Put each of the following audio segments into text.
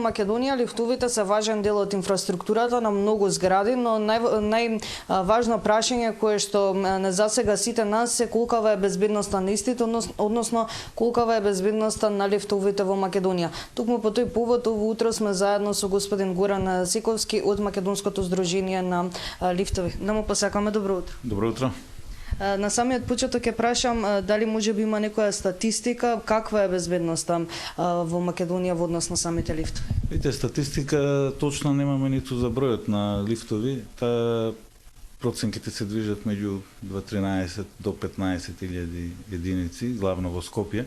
Македонија лифтовите се важен дел од инфраструктурата на многу згради, но најважно прашање кое што не засега сите нас е колкава е безбедноста на истите, односно колкава е безбедноста на лифтовите во Македонија. Токму по тој повод ово утро сме заедно со господин Горан Сековски од Македонското здружение на лифтови. Да му посакаме добро утро. Добро утро. На самиот почеток ќе прашам дали може би има некоја статистика каква е безбедноста во Македонија во однос на самите лифтови? Видите, статистика точно немаме ниту за бројот на лифтови. Проценките се движат меѓу 13 до 15.000 единици, главно во Скопје.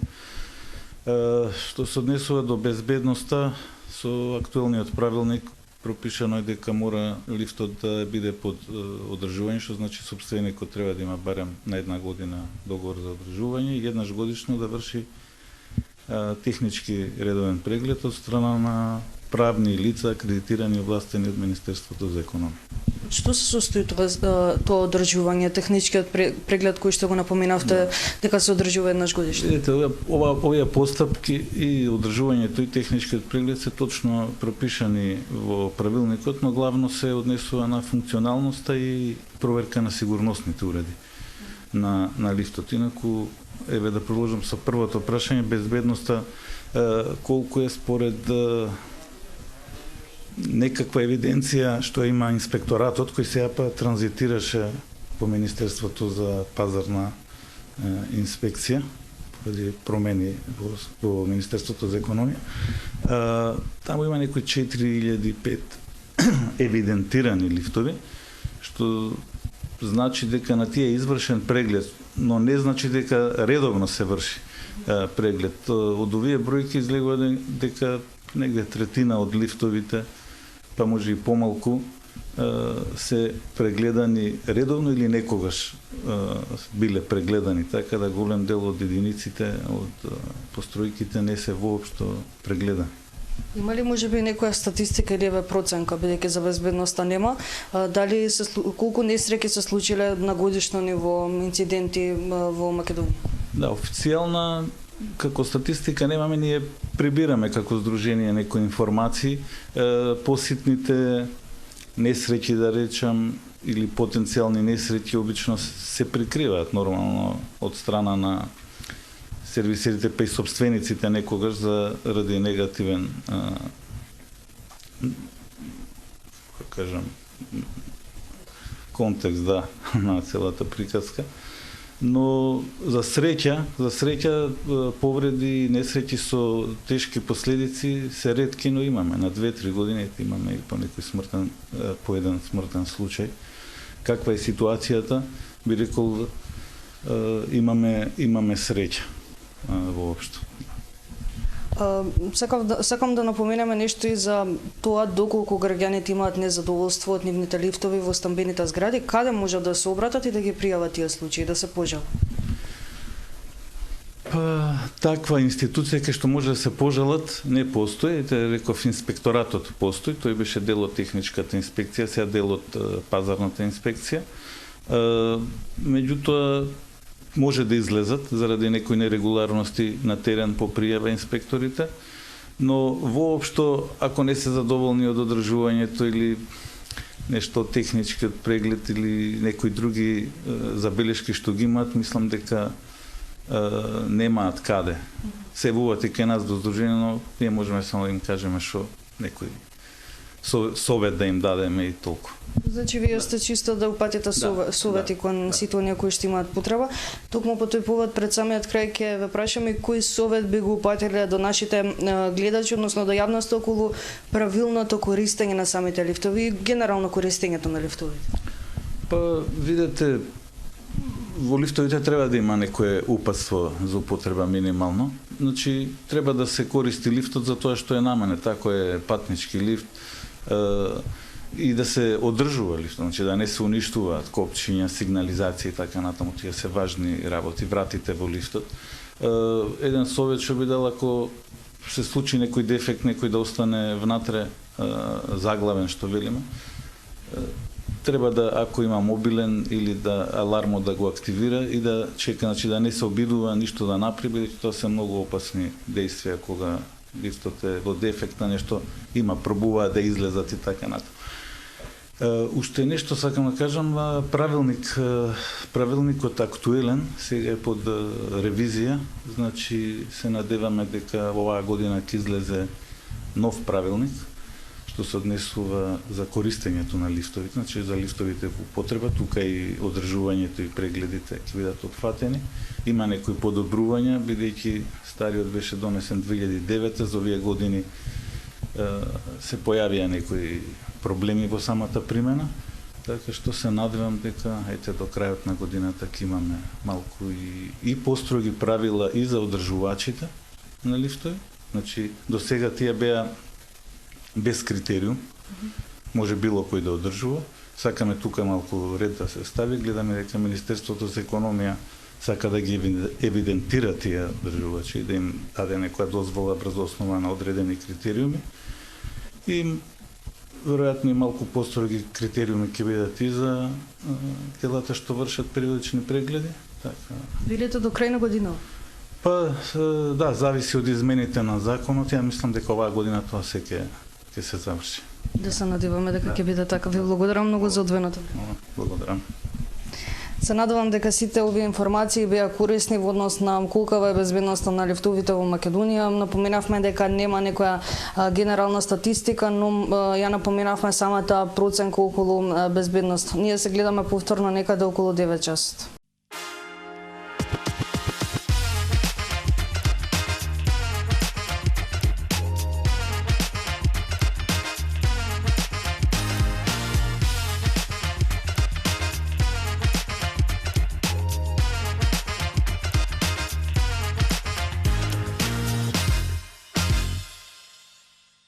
Што се однесува до безбедноста, со актуелниот правилник пропишано е дека мора лифтот да биде под одржување, што значи сопственикот треба да има барем на една година договор за одржување и еднаш годишно да врши технички редовен преглед од страна на правни лица акредитирани и овластени од Министерството за економија. Што се состои тоа одржување, техничкиот преглед кој што го напоменавте дека се одржува еднаш годишно? Видете, овие постапки и одржувањето и техничкиот преглед се точно пропишани во правилникот, но главно се однесува на функционалноста и проверка на сигурносните уреди на лифтот. Инаку, еве да продолжам со првото прашање, безбедноста колку е според некаква евиденција што има инспекторатот кој сега транзитираше по Министерството за пазарна инспекција поради промени во Министерството за економија. Таму има некои 4005 евидентирани лифтови, што значи дека на тие е извршен преглед, но не значи дека редовно се врши преглед. Од овие бројки излегува дека негде третина од лифтовите, па може и помалку, се прегледани редовно или некогаш биле прегледани, така да голем дел од единиците, од постројките не се воопшто прегледани. Има ли може би некоја статистика или проценка, бидејќи за безбедноста нема, дали колку несреќи се случиле на годишно ниво инциденти во Македонија? Да, официјална како статистика немаме, ние прибираме како здружение некои информации, поситните несреќи да речам или потенцијални несреќи обично се прикриваат нормално од страна на сервисерите па и собствениците некогаш заради негативен контекст на целата приказка. Но за среќа повреди и несреќи со тешки последици се ретки, но имаме. На 2-3 години имаме и по некој по еден смртен случај. Каква е ситуацијата? Би рекол, имаме среќа воопшто. Сакам да напоменеме нешто и за тоа доколку граѓаните имаат незадоволство од нивните лифтови во стамбените згради, каде можат да се обратат и да ги пријават тие случаи, да се пожалат? Таква институција кај што може да се пожалат не постои. Реков, инспекторатот постои, тој беше дел од техничката инспекција, сега дел од пазарната инспекција. Меѓутоа, може да излезат заради некои нерегуларности на терен по пријава инспекторите, но воопшто ако не се задоволни од одржувањето или нешто техничкиот преглед или некои други забелешки што ги имаат, мислам дека немаат каде. Се вуват и кај нас до здружение, но ние можеме само да им кажеме што некој совет да им дадеме и толку. Значи, вие сте чисто да упатите совети кон сите оние кои што имаат потреба. Токму по тој повод пред самиот крај ќе ве прашаме кој совет би го упатиле до нашите гледачи, односно до јавноста околу правилното користење на самите лифтови и генерално користењето на лифтовите. Видете, во лифтовите треба да има некое упатство за употреба минимално. Значи, треба да се користи лифтот за тоа што е наменет, ако е патнички лифт, и да се одржува лифтот, значи да не се уништуваат копчиња, сигнализација и така натаму, тие се важни работи, вратите во лифтот. Еден совет што би дал, ако се случи некој дефект, некој да остане внатре заглавен, што велиме, треба да, ако има мобилен или да алармо да го активира и да чека, значи да не се обидува ништо да направи, бидејќи тоа се многу опасни действија кога лифтот е во дефект, нешто има, пробуваат да излезат и така натаму. Уште нешто сакам да кажам, правилникот актуелен, сега е под ревизија, значи се надеваме дека оваа година ќе излезе нов правилник, што се однесува за користењето на лифтовите, значи за лифтовите во употреба, тука и одржувањето и прегледите ќе бидат отфатени. Има некои подобрувања, бидејќи стариот беше донесен 2009, за овие години се појавија некои проблеми во самата примена, така што се надевам дека до крајот на годината ќе имаме малку и построги правила и за одржувачите на лифтови. Значи, до сега тие беа без критериум, може било кој да одржува. Сакаме тука малку ред да се стави, гледаме дека Министерството за економија сака да ги евидентира тие одржувачи и да им даде некоја дозвола врз основа на одредени критериуми. И веројатно и малку построги критериуми ќе бидат и за телата што вршат периодични прегледи. Така. Велите до крај на година? Па, да, зависи од измените на законот. Ја мислам дека оваа година тоа се ќе се заврши. Да се надеваме дека ќе биде така. Ви благодарам многу за одвоеното. Благодарам. Се надевам дека сите овие информации беа корисни во однос на колкава е безбедноста на лифтовите во Македонија. Напоменавме дека нема некоја генерална статистика, но ја напоменавме самата проценка околу безбедност. Ние се гледаме повторно некаде околу 9 часот.